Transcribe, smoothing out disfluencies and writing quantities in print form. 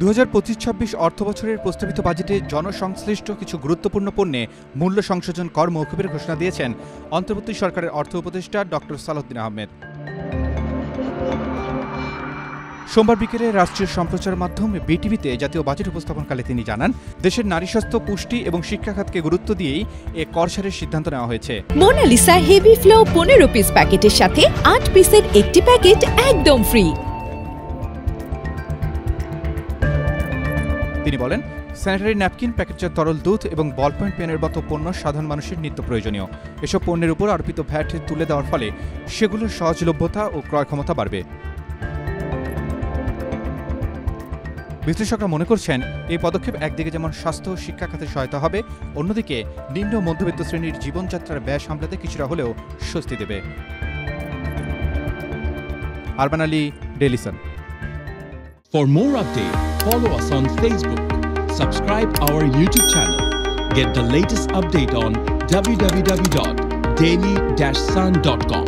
2025-26 অর্থবছরের প্রস্তাবিত বাজেটে জনসংশ্লিষ্ট কিছু গুরুত্বপূর্ণ পণ্যে মূল্য সংশোধন কর মওকুফের ঘোষণা দিয়েছেন অন্তর্বর্তী সরকারের অর্থ উপদেষ্টা ডক্টর সালাউদ্দিন আহমেদ। সোমবার বিকেলে রাষ্ট্রীয় সম্প্রচার মাধ্যম বিটিভিতে জাতীয় বাজেট উপস্থাপনকালে তিনি জানান, দেশের নারী স্বাস্থ্য, পুষ্টি এবং শিক্ষা খাতকে গুরুত্ব দিয়েই এ কর ছাড়ের সিদ্ধান্ত নেওয়া হয়েছে। মোনালিসা হেভি ফ্লো 15 পিস প্যাকেটের সাথে 8 পিসের একটি প্যাকেট একদম ফ্রি। তিনি বলেন, স্যানিটারি ন্যাপকিন, প্যাকেটজাত তরল দুধ এবং বল পয়েন্ট পেনের মতো পণ্য সাধারণ মানুষের নিত্য প্রয়োজনীয়। এসব পণ্যের উপর আরোপিত ভ্যাট তুলে দেওয়ার ফলে সেগুলোর সহজলভ্যতা ও ক্রয় ক্ষমতা বাড়বে। বিশ্লেষকরা মনে করছেন, এই পদক্ষেপ একদিকে যেমন স্বাস্থ্য ও শিক্ষা খাতে সহায়তা হবে, অন্যদিকে নিম্ন মধ্যবিত্ত শ্রেণীর জীবনযাত্রার ব্যয় সামলাতে কিছুটা হলেও স্বস্তি দেবে। Arban Ali, Daily Sun. For more updates, follow us on Facebook, subscribe our YouTube channel, get the latest update on www.daily-sun.com.